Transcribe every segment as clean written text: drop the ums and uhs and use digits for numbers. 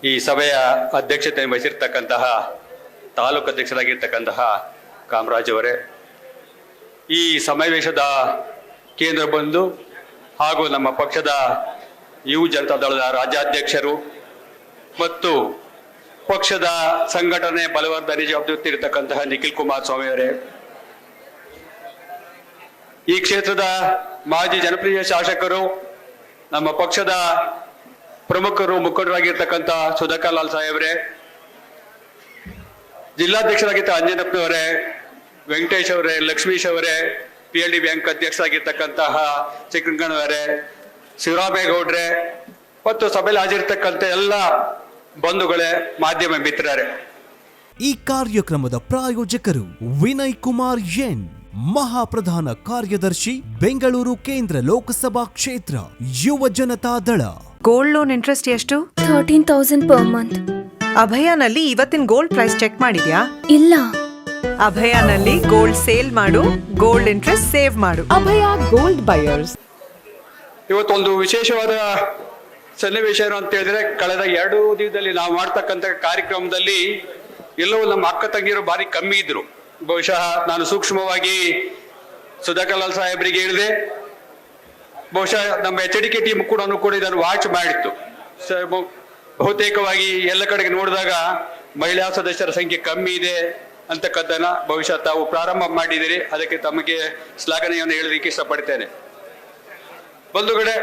ಈ ಸಭೆಯ ಅಧ್ಯಕ್ಷತೆ ವಹಿಸಿರ್ತಕ್ಕಂತಹ ತಾಲೂಕು ಅಧ್ಯಕ್ಷರಾಗಿರ್ತಕ್ಕಂತಹ ಕಾಮರಾಜ್ ಅವರೇ, ಈ ಸಮಾವೇಶದ ಕೇಂದ್ರ ಬಂಧು ಹಾಗೂ ನಮ್ಮ ಪಕ್ಷದ ಯುವ ಜನತಾ ದಳದ ರಾಜ್ಯಾಧ್ಯಕ್ಷರು ಮತ್ತು ಪಕ್ಷದ ಸಂಘಟನೆ ಬಲವರ್ಧನೆ ಜವಾಬ್ದಾರಿ ಇರತಕ್ಕಂತಹ ನಿಖಿಲ್ ಕುಮಾರಸ್ವಾಮಿ ಅವರೇ, ಈ ಕ್ಷೇತ್ರದ ಮಾಜಿ ಜನಪ್ರಿಯ ಶಾಸಕರು, ನಮ್ಮ ಪಕ್ಷದ ಪ್ರಮುಖರು ಮುಖಂಡರಾಗಿರ್ತಕ್ಕಂಥ ಸುಧಾಕರ್ ಲಾಲ್ ಸಾಹೇಬ್ರೆ, ಜಿಲ್ಲಾಧ್ಯಕ್ಷರಾಗಿದ್ದ ಅಂಜನಪ್ಪನವರೇ, ವೆಂಕಟೇಶ್ ಅವರೇ, ಲಕ್ಷ್ಮೀಶ್ ಅವರೇ, PLD ಬ್ಯಾಂಕ್ ಅಧ್ಯಕ್ಷರಾಗಿರ್ತಕ್ಕಂತಹ ಚಿಕ್ಕಣ್ಣವರೇ, ಶಿವರಾಮೇಗೌಡ್ರೆ ಮತ್ತು ಸಭೆಯಲ್ಲಿ ಹಾಜರಿರ್ತಕ್ಕಂಥ ಎಲ್ಲ ಬಂಧುಗಳೇ, ಮಾಧ್ಯಮ ಮಿತ್ರರೇ, ಈ ಕಾರ್ಯಕ್ರಮದ ಪ್ರಾಯೋಜಕರು ವಿನಯ್ ಕುಮಾರ್ ಎನ್, ಮಹಾಪ್ರಧಾನ ಕಾರ್ಯದರ್ಶಿ, ಬೆಂಗಳೂರು ಕೇಂದ್ರ ಲೋಕಸಭಾ ಕ್ಷೇತ್ರ, ಯುವ ಜನತಾ ದಳ. ಗೋಲ್ಡ್ ಲೋನ್ ಇಂಟ್ರೆಸ್ಟ್ ಎಷ್ಟು? 13,000 per month. ಅಭಯನಲ್ಲಿ ಇವತ್ತಿನ ಗೋಲ್ಡ್ ಪ್ರೈಸ್ ಚೆಕ್ ಮಾಡಿದ್ಯಾ? ಇಲ್ಲ. ಅಭಯನಲ್ಲಿ ಗೋಲ್ಡ್ ಸೇಲ್ ಮಾಡು, ಗೋಲ್ಡ್ ಇಂಟ್ರೆಸ್ಟ್ ಸೇವ್ ಮಾಡು. ಅಭಯ ಗೋಲ್ಡ್ ಬಯರ್ಸ್. ಇವತ್ತೊಂದು ವಿಶೇಷವಾದ ಸನ್ನಿವೇಶ ಏನು ಅಂತ ಹೇಳಿದ್ರೆ, ಕಳೆದ 2 ದಿನದಲ್ಲಿ ನಾವು ಮಾಡ್ತಕ್ಕಂಥ ಕಾರ್ಯಕ್ರಮದಲ್ಲಿ ಎಲ್ಲವೂ ನಮ್ಮ ಅಕ್ಕ ತಂಗಿಯರು ಭಾರಿ ಕಮ್ಮಿ ಇದ್ರು. ಬಹುಶಃ ನಾನು ಸೂಕ್ಷ್ಮವಾಗಿ ಸುಧಾಕರ್ ಲಾಲ್ ಸಾಹೇಬ್ರಿಗೆ ಹೇಳಿದೆ, ಬಹುಶಃ ನಮ್ಮ HDK ಟೀಮ್ ಕೂಡ ಇದನ್ನು ವಾಚ್ ಮಾಡಿತ್ತು. ಬಹುತೇಕವಾಗಿ ಎಲ್ಲ ಕಡೆಗೆ ನೋಡಿದಾಗ ಮಹಿಳಾ ಸದಸ್ಯರ ಸಂಖ್ಯೆ ಕಮ್ಮಿ ಇದೆ ಅಂತಕ್ಕದ್ದನ್ನ ಬಹುಶಃ ತಾವು ಪ್ರಾರಂಭ ಮಾಡಿದಿರಿ. ಅದಕ್ಕೆ ತಮಗೆ ಶ್ಲಾಘನೆಯನ್ನು ಹೇಳಲಿಕ್ಕೆ ಇಷ್ಟಪಡ್ತೇನೆ. ಬಂಧುಗಳೇ,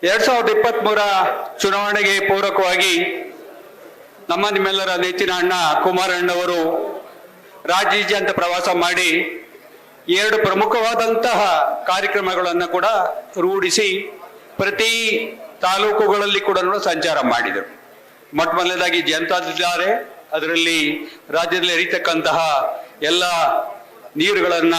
2023 ಚುನಾವಣೆಗೆ ಪೂರಕವಾಗಿ ನಿಮ್ಮೆಲ್ಲರ ನೆಚ್ಚಿನ ಅಣ್ಣ ಕುಮಾರಣ್ಣವರು ರಾಜ್ಯಾದ್ಯಂತ ಪ್ರವಾಸ ಮಾಡಿ 2 ಪ್ರಮುಖವಾದಂತಹ ಕಾರ್ಯಕ್ರಮಗಳನ್ನು ಕೂಡ ರೂಢಿಸಿ ಪ್ರತಿ ತಾಲೂಕುಗಳಲ್ಲಿ ಕೂಡ ಸಂಚಾರ ಮಾಡಿದರು. ಮೊಟ್ಟಮೊದಲನೇದಾಗಿ ಜನತಾದಿದ್ದಾರೆ, ಅದರಲ್ಲಿ ರಾಜ್ಯದಲ್ಲಿ ಹರಿತಕ್ಕಂತಹ ಎಲ್ಲ ನೀರುಗಳನ್ನ,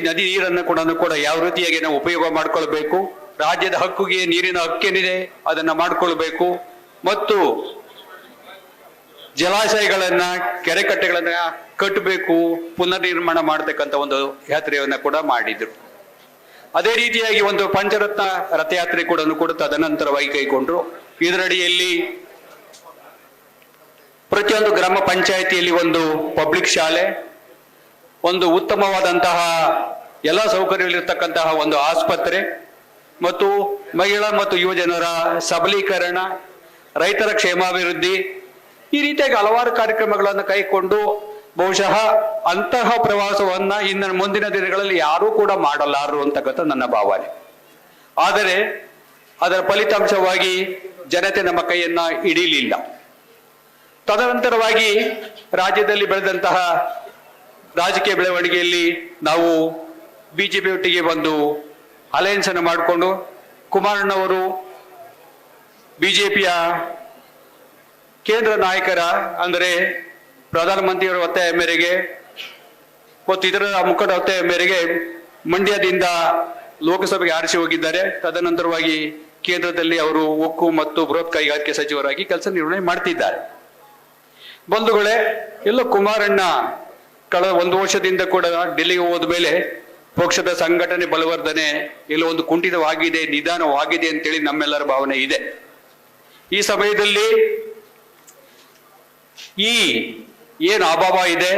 ನದಿ ನೀರನ್ನು ಕೂಡ ಯಾವ ರೀತಿಯಾಗಿ ನಾವು ಉಪಯೋಗ ಮಾಡ್ಕೊಳ್ಬೇಕು, ರಾಜ್ಯದ ಹಕ್ಕಿಗೆ ನೀರಿನ ಹಕ್ಕೇನಿದೆ ಅದನ್ನ ಮಾಡ್ಕೊಳ್ಬೇಕು, ಮತ್ತು ಜಲಾಶಯಗಳನ್ನ, ಕೆರೆ ಕಟ್ಟೆಗಳನ್ನ ಕಟ್ಟಬೇಕು, ಪುನರ್ ನಿರ್ಮಾಣ ಮಾಡತಕ್ಕಂಥ ಒಂದು ಯಾತ್ರೆಯನ್ನ ಕೂಡ ಮಾಡಿದ್ರು. ಅದೇ ರೀತಿಯಾಗಿ ಒಂದು ಪಂಚರತ್ನ ರಥಯಾತ್ರೆ ಕೂಡ ತದನಂತರವಾಗಿ ಕೈಗೊಂಡ್ರು. ಇದರಡಿಯಲ್ಲಿ ಪ್ರತಿಯೊಂದು ಗ್ರಾಮ ಪಂಚಾಯಿತಿಯಲ್ಲಿ ಒಂದು ಪಬ್ಲಿಕ್ ಶಾಲೆ, ಒಂದು ಉತ್ತಮವಾದಂತಹ ಎಲ್ಲ ಸೌಕರ್ಯಗಳಿರ್ತಕ್ಕಂತಹ ಒಂದು ಆಸ್ಪತ್ರೆ, ಮತ್ತು ಮಹಿಳಾ ಮತ್ತು ಯುವ ಜನರ ಸಬಲೀಕರಣ, ರೈತರ ಕ್ಷೇಮಾಭಿವೃದ್ಧಿ, ಈ ರೀತಿಯಾಗಿ ಹಲವಾರು ಕಾರ್ಯಕ್ರಮಗಳನ್ನು ಕೈಗೊಂಡು ಬಹುಶಃ ಅಂತಹ ಪ್ರವಾಸವನ್ನ ಇನ್ನು ಮುಂದಿನ ದಿನಗಳಲ್ಲಿ ಯಾರೂ ಕೂಡ ಮಾಡಲಾರರು ಅಂತಕ್ಕಂಥ ನನ್ನ ಭಾವನೆ. ಆದರೆ ಅದರ ಫಲಿತಾಂಶವಾಗಿ ಜನತೆ ನಮ್ಮ ಕೈಯನ್ನ ಹಿಡಿಯಲಿಲ್ಲ. ತದನಂತರವಾಗಿ ರಾಜ್ಯದಲ್ಲಿ ಬೆಳೆದಂತಹ ರಾಜಕೀಯ ಬೆಳವಣಿಗೆಯಲ್ಲಿ ನಾವು BJP ಒಟ್ಟಿಗೆ ಒಂದು ಅಲಯನ್ಸ್ ಅನ್ನು ಮಾಡಿಕೊಂಡು ಕುಮಾರಣ್ಣವರು BJPಯ ಕೇಂದ್ರ ನಾಯಕರ ಅಂದರೆ ಪ್ರಧಾನಮಂತ್ರಿಯವರ ಒತ್ತಾಯ ಮೇರೆಗೆ ಮತ್ತು ಇತರ ಮುಖಂಡ ಒತ್ತಾಯ ಮೇರೆಗೆ ಮಂಡ್ಯದಿಂದ ಲೋಕಸಭೆಗೆ ಆರಿಸಿ ಹೋಗಿದ್ದಾರೆ. ತದನಂತರವಾಗಿ ಕೇಂದ್ರದಲ್ಲಿ ಅವರು ಉಕ್ಕು ಮತ್ತು ಬೃಹತ್ ಕೈಗಾರಿಕೆ ಸಚಿವರಾಗಿ ಕೆಲಸ ನಿರ್ವಹಣೆ ಮಾಡ್ತಿದ್ದಾರೆ. ಬಂಧುಗಳೇ, ಎಲ್ಲ ಕುಮಾರಣ್ಣ ಕಳೆದ 1 ವರ್ಷದಿಂದ ಕೂಡ ಡೆಲ್ಲಿಗೆ ಹೋದ ಮೇಲೆ ಪಕ್ಷದ ಸಂಘಟನೆ ಬಲವರ್ಧನೆ ಎಲ್ಲ ಒಂದು ಕುಂಠಿತವಾಗಿದೆ, ನಿಧಾನವಾಗಿದೆ ಅಂತೇಳಿ ನಮ್ಮೆಲ್ಲರ ಭಾವನೆ ಇದೆ. ಈ ಸಮಯದಲ್ಲಿ ಈ ಏನು ಅಭಾವ ಇದೆ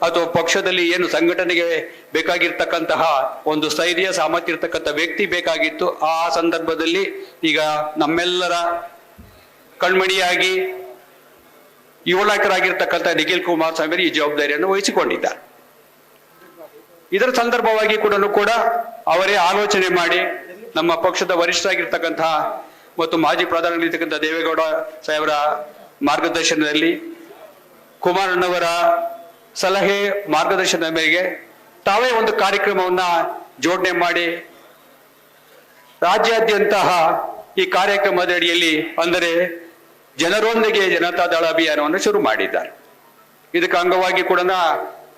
ಅಥವಾ ಪಕ್ಷದಲ್ಲಿ ಏನು ಸಂಘಟನೆಗೆ ಬೇಕಾಗಿರ್ತಕ್ಕಂತಹ ಒಂದು ಸ್ಥೈರ್ಯ ಸಾಮರ್ಥ್ಯ ಇರ್ತಕ್ಕಂಥ ವ್ಯಕ್ತಿ ಬೇಕಾಗಿತ್ತು. ಆ ಸಂದರ್ಭದಲ್ಲಿ ಈಗ ನಮ್ಮೆಲ್ಲರ ಕಣ್ಮಣಿಯಾಗಿ ಯುವ ನಾಯಕರಾಗಿರ್ತಕ್ಕಂಥ ನಿಖಿಲ್ ಕುಮಾರಸ್ವಾಮಿ ಈ ಜವಾಬ್ದಾರಿಯನ್ನು ವಹಿಸಿಕೊಂಡಿದ್ದಾರೆ. ಇದರ ಸಂದರ್ಭವಾಗಿ ಕೂಡ ಅವರೇ ಆಲೋಚನೆ ಮಾಡಿ ನಮ್ಮ ಪಕ್ಷದ ವರಿಷ್ಠರಾಗಿರ್ತಕ್ಕಂತಹ ಮತ್ತು ಮಾಜಿ ಪ್ರಧಾನಿರ್ತಕ್ಕಂಥ ದೇವೇಗೌಡ ಸಾಹೇಬರ ಮಾರ್ಗದರ್ಶನದಲ್ಲಿ, ಕುಮಾರಣ್ಣವರ ಸಲಹೆ ಮಾರ್ಗದರ್ಶನದ ಮೇರೆಗೆ ತಾವೇ ಒಂದು ಕಾರ್ಯಕ್ರಮವನ್ನ ಜೋಡಣೆ ಮಾಡಿ ರಾಜ್ಯಾದ್ಯಂತ ಈ ಕಾರ್ಯಕ್ರಮದ ಅಡಿಯಲ್ಲಿ ಅಂದರೆ ಜನರೊಂದಿಗೆ ಜನತಾ ದಳ ಅಭಿಯಾನವನ್ನು ಶುರು ಮಾಡಿದ್ದಾರೆ. ಇದಕ್ಕೆ ಅಂಗವಾಗಿ ಕೂಡ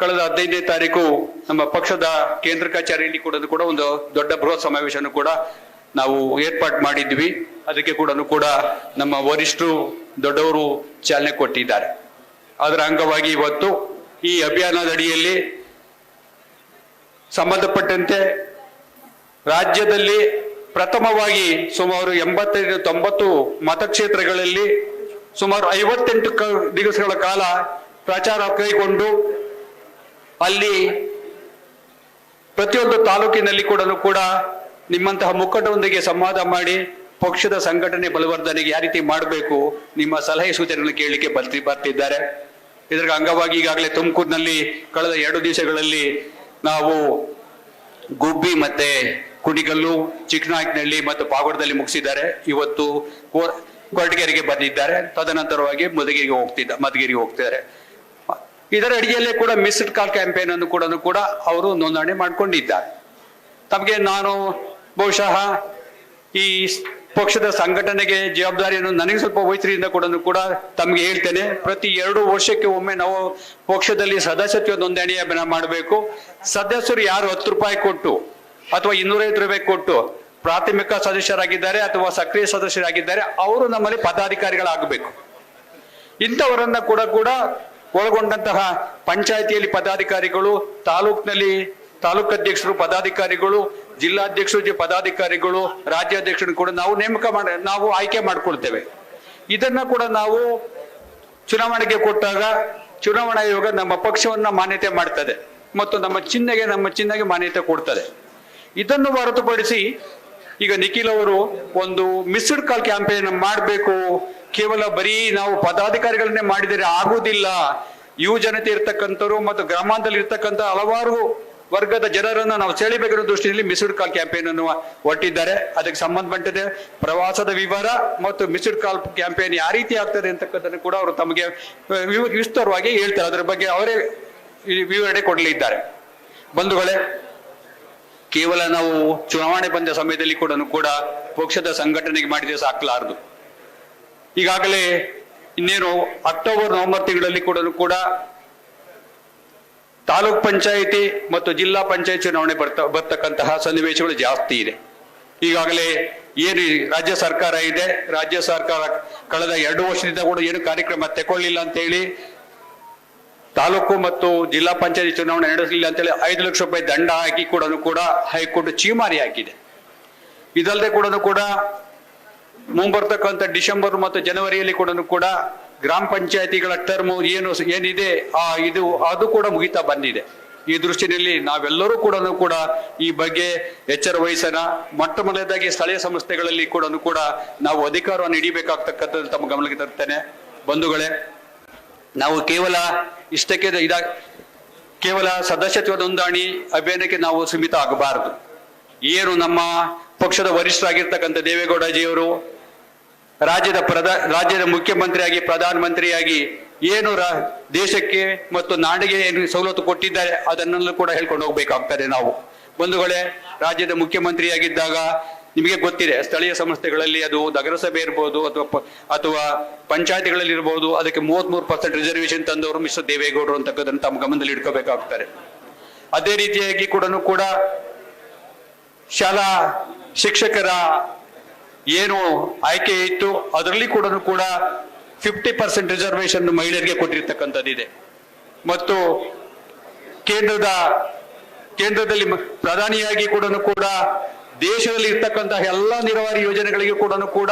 ಕಳೆದ 15ನೇ ತಾರೀಕು ನಮ್ಮ ಪಕ್ಷದ ಕೇಂದ್ರ ಕಚೇರಿಯಲ್ಲಿ ಕೂಡ ಒಂದು ದೊಡ್ಡ ಬೃಹತ್ ಸಮಾವೇಶವನ್ನು ಕೂಡ ನಾವು ಏರ್ಪಾಡು ಮಾಡಿದ್ವಿ. ಅದಕ್ಕೆ ಕೂಡ ನಮ್ಮ ವರಿಷ್ಠರು ದೊಡ್ಡವರು ಚಾಲನೆ ಕೊಟ್ಟಿದ್ದಾರೆ. ಅದರ ಅಂಗವಾಗಿ ಇವತ್ತು ಈ ಅಭಿಯಾನದ ಅಡಿಯಲ್ಲಿ ಸಂಬಂಧಪಟ್ಟಂತೆ ರಾಜ್ಯದಲ್ಲಿ ಪ್ರಥಮವಾಗಿ ಸುಮಾರು 85-90 ಮತಕ್ಷೇತ್ರಗಳಲ್ಲಿ ಸುಮಾರು 58 ದಿವಸಗಳ ಕಾಲ ಪ್ರಚಾರ ಕೈಗೊಂಡು ಅಲ್ಲಿ ಪ್ರತಿಯೊಂದು ತಾಲೂಕಿನಲ್ಲಿ ಕೂಡ ನಿಮ್ಮಂತಹ ಮುಖಂಡರೊಂದಿಗೆ ಸಂವಾದ ಮಾಡಿ ಪಕ್ಷದ ಸಂಘಟನೆ ಬಲವರ್ಧನೆಗೆ ಯಾವ ರೀತಿ ಮಾಡಬೇಕು ನಿಮ್ಮ ಸಲಹೆ ಸೂಚನೆಗಳನ್ನು ಕೇಳಲಿಕ್ಕೆ ಬರ್ತಿದ್ದಾರೆ. ಇದರ ಅಂಗವಾಗಿ ಈಗಾಗಲೇ ತುಮಕೂರಿನಲ್ಲಿ ಕಳೆದ 2 ದಿವಸಗಳಲ್ಲಿ ನಾವು ಗುಬ್ಬಿ ಮತ್ತೆ ಕುಣಿಗಲ್ಲು, ಚಿಕ್ಕನಾಯಕನಹಳ್ಳಿ ಮತ್ತು ಪಾವಗಡದಲ್ಲಿ ಮುಗಿಸಿದ್ದಾರೆ. ಇವತ್ತು ಕೊರಟಗೆರೆಗೆ ಬಂದಿದ್ದಾರೆ. ತದನಂತರವಾಗಿ ಮಧುಗಿರಿಗೆ ಹೋಗ್ತಿದ್ದಾರೆ. ಇದರ ಅಡಿಯಲ್ಲೇ ಕೂಡ ಮಿಸ್ಡ್ ಕಾಲ್ ಕ್ಯಾಂಪೇನ್ ಅನ್ನು ಕೂಡ ಅವರು ನೋಂದಣಿ ಮಾಡಿಕೊಂಡಿದ್ದಾರೆ. ತಮಗೆ ನಾನು ಬಹುಶಃ ಈ ಪಕ್ಷದ ಸಂಘಟನೆಗೆ ಜವಾಬ್ದಾರಿಯನ್ನು ನನಗೆ ಸ್ವಲ್ಪ ವಹಿಸಿದ್ರಿಂದ ಕೂಡ ತಮಗೆ ಹೇಳ್ತೇನೆ. ಪ್ರತಿ 2 ವರ್ಷಕ್ಕೆ ಒಮ್ಮೆ ನಾವು ಪಕ್ಷದಲ್ಲಿ ಸದಸ್ಯತ್ವ ನೋಂದಣಿಯನ್ನು ಮಾಡಬೇಕು. ಸದಸ್ಯರು ಯಾರು 10 ರೂಪಾಯಿ ಕೊಟ್ಟು ಅಥವಾ 250 ರೂಪಾಯಿ ಕೊಟ್ಟು ಪ್ರಾಥಮಿಕ ಸದಸ್ಯರಾಗಿದ್ದಾರೆ ಅಥವಾ ಸಕ್ರಿಯ ಸದಸ್ಯರಾಗಿದ್ದಾರೆ ಅವರು ನಮ್ಮಲ್ಲಿ ಪದಾಧಿಕಾರಿಗಳಾಗಬೇಕು. ಇಂಥವರನ್ನ ಕೂಡ ಒಳಗೊಂಡಂತಹ ಪಂಚಾಯಿತಿಯಲ್ಲಿ ಪದಾಧಿಕಾರಿಗಳು, ತಾಲೂಕಿನಲ್ಲಿ ತಾಲೂಕು ಅಧ್ಯಕ್ಷರು ಪದಾಧಿಕಾರಿಗಳು, ಜಿಲ್ಲಾಧ್ಯಕ್ಷರು ಪದಾಧಿಕಾರಿಗಳು, ರಾಜ್ಯಾಧ್ಯಕ್ಷರು ಕೂಡ ನಾವು ಆಯ್ಕೆ ಮಾಡ್ಕೊಳ್ತೇವೆ. ಇದನ್ನ ಕೂಡ ನಾವು ಚುನಾವಣೆಗೆ ಕೊಟ್ಟಾಗ ಚುನಾವಣಾ ಆಯೋಗ ನಮ್ಮ ಪಕ್ಷವನ್ನ ಮಾನ್ಯತೆ ಮಾಡ್ತದೆ ಮತ್ತು ನಮ್ಮ ಚಿಹ್ನೆಗೆ ಮಾನ್ಯತೆ ಕೊಡ್ತದೆ. ಇದನ್ನು ಹೊರತುಪಡಿಸಿ ಈಗ ನಿಖಿಲ್ ಅವರು ಒಂದು ಮಿಸ್ಡ್ ಕಾಲ್ ಕ್ಯಾಂಪೇನ್ ಮಾಡಬೇಕು, ಕೇವಲ ಬರೀ ನಾವು ಪದಾಧಿಕಾರಿಗಳನ್ನೇ ಮಾಡಿದರೆ ಆಗುವುದಿಲ್ಲ, ಯುವ ಜನತೆ ಇರ್ತಕ್ಕಂಥವ್ರು ಮತ್ತು ಗ್ರಾಮಾಂತರದಲ್ಲಿ ಇರ್ತಕ್ಕಂಥ ಹಲವಾರು ವರ್ಗದ ಜನರನ್ನು ನಾವು ಸೆಳೆಬೇಕಿರೋ ದೃಷ್ಟಿಯಲ್ಲಿ ಮಿಸ್ಡ್ ಕಾಲ್ ಕ್ಯಾಂಪೇನ್ ಅನ್ನು ಹೊರಟಿದ್ದಾರೆ. ಅದಕ್ಕೆ ಸಂಬಂಧಪಟ್ಟಿದೆ ಪ್ರವಾಸದ ವಿವರ ಮತ್ತು ಮಿಸ್ಡ್ ಕಾಲ್ ಕ್ಯಾಂಪೇನ್ ಯಾವ ರೀತಿ ಆಗ್ತದೆ ಅಂತಕ್ಕಂಥದ್ದು ಕೂಡ ಅವರು ತಮಗೆ ವಿಸ್ತಾರವಾಗಿ ಹೇಳ್ತಾರೆ. ಅದರ ಬಗ್ಗೆ ಅವರೇ ವಿವರಣೆ ಕೊಡಲಿದ್ದಾರೆ. ಬಂಧುಗಳೇ, ಕೇವಲ ನಾವು ಚುನಾವಣೆ ಬಂದ ಸಮಯದಲ್ಲಿ ಕೂಡ ಪಕ್ಷದ ಸಂಘಟನೆಗೆ ಮಾಡಿದ್ರೆ ಸಾಕಲಾರದು. ಈಗಾಗಲೇ ಇನ್ನೇನು ಅಕ್ಟೋಬರ್ ನವೆಂಬರ್ ತಿಂಗಳಲ್ಲಿ ಕೂಡ ತಾಲೂಕ್ ಪಂಚಾಯಿತಿ ಮತ್ತು ಜಿಲ್ಲಾ ಪಂಚಾಯತ್ ಚುನಾವಣೆ ಬರ್ತಕ್ಕಂತಹ ಸನ್ನಿವೇಶಗಳು ಜಾಸ್ತಿ ಇದೆ. ಈಗಾಗಲೇ ಏನು ರಾಜ್ಯ ಸರ್ಕಾರ ಇದೆ, ರಾಜ್ಯ ಸರ್ಕಾರ ಕಳೆದ 2 ವರ್ಷದಿಂದ ಕೂಡ ಏನು ಕಾರ್ಯಕ್ರಮ ತಗೊಳ್ಳಿಲ್ಲ ಅಂತ ಹೇಳಿ ತಾಲೂಕು ಮತ್ತು ಜಿಲ್ಲಾ ಪಂಚಾಯತಿ ಚುನಾವಣೆ ನಡೆಸಲಿಲ್ಲ ಅಂತೇಳಿ 5 ಲಕ್ಷ ರೂಪಾಯಿ ದಂಡ ಹಾಕಿ ಕೂಡ ಹೈಕೋರ್ಟ್ ಚೀಮಾರಿ ಹಾಕಿದೆ. ಇದಲ್ಲದೆ ಕೂಡ ಮುಂಬರ್ತಕ್ಕಂಥ ಡಿಸೆಂಬರ್ ಮತ್ತು ಜನವರಿಯಲ್ಲಿ ಕೂಡ ಗ್ರಾಮ ಪಂಚಾಯತಿಗಳ ಟರ್ಮ್ ಏನಿದೆ ಅದು ಕೂಡ ಮುಗಿತಾ ಬಂದಿದೆ. ಈ ದೃಷ್ಟಿಯಲ್ಲಿ ನಾವೆಲ್ಲರೂ ಕೂಡ ಈ ಬಗ್ಗೆ ಎಚ್ಚರ ವಹಿಸೋಣ. ಮೊದಲನೇದಾಗಿ ಸ್ಥಳೀಯ ಸಂಸ್ಥೆಗಳಲ್ಲಿ ಕೂಡ ನಾವು ಅಧಿಕಾರವನ್ನು ಹಿಡಿಬೇಕಾಗ್ತಕ್ಕಂಥದ್ದು ತಮ್ಮ ಗಮನಕ್ಕೆ ತರ್ತೇನೆ. ಬಂಧುಗಳೇ, ನಾವು ಕೇವಲ ಇಷ್ಟಕ್ಕೆ ಕೇವಲ ಸದಸ್ಯತ್ವ ನೋಂದಣಿ ಅಭಿಯಾನಕ್ಕೆ ನಾವು ಸೀಮಿತ ಆಗಬಾರದು. ಏನು ನಮ್ಮ ಪಕ್ಷದ ವರಿಷ್ಠರಾಗಿರ್ತಕ್ಕಂಥ ದೇವೇಗೌಡಜಿಯವರು ರಾಜ್ಯದ ಮುಖ್ಯಮಂತ್ರಿಯಾಗಿ ಪ್ರಧಾನಮಂತ್ರಿಯಾಗಿ ಏನು ದೇಶಕ್ಕೆ ಮತ್ತು ನಾಡಿಗೆ ಏನು ಸವಲತ್ತು ಕೊಟ್ಟಿದ್ದಾರೆ ಅದನ್ನೆಲ್ಲ ಕೂಡ ಹೇಳ್ಕೊಂಡು ಹೋಗ್ಬೇಕಾಗ್ತದೆ ನಾವು. ಬಂಧುಗಳೇ, ರಾಜ್ಯದ ಮುಖ್ಯಮಂತ್ರಿಯಾಗಿದ್ದಾಗ ನಿಮಗೆ ಗೊತ್ತಿದೆ, ಸ್ಥಳೀಯ ಸಂಸ್ಥೆಗಳಲ್ಲಿ ಅದು ನಗರಸಭೆ ಇರ್ಬೋದು ಅಥವಾ ಪಂಚಾಯತಿಗಳಲ್ಲಿ ಇರ್ಬೋದು, ಅದಕ್ಕೆ 33% ರಿಸರ್ವೇಶನ್ ತಂದವರು ಮಿಸ್ಟರ್ ದೇವೇಗೌಡರು ಅಂತಕ್ಕಂಥದ್ದು ತಮ್ಮ ಗಮನದಲ್ಲಿ ಇಟ್ಕೋಬೇಕಾಗ್ತಾರೆ. ಅದೇ ರೀತಿಯಾಗಿ ಕೂಡ ಶಾಲಾ ಶಿಕ್ಷಕರ ಏನು ಆಯ್ಕೆ ಇತ್ತು ಅದರಲ್ಲಿ ಕೂಡ 50% ರಿಸರ್ವೇಶನ್ ಮಹಿಳೆಯರಿಗೆ ಕೊಟ್ಟಿರ್ತಕ್ಕಂಥದ್ದಿದೆ. ಮತ್ತು ಕೇಂದ್ರದಲ್ಲಿ ಪ್ರಧಾನಿಯಾಗಿ ಕೂಡ ದೇಶದಲ್ಲಿ ಇರ್ತಕ್ಕಂತಹ ಎಲ್ಲ ನೀರಾವರಿ ಯೋಜನೆಗಳಿಗೆ ಕೂಡ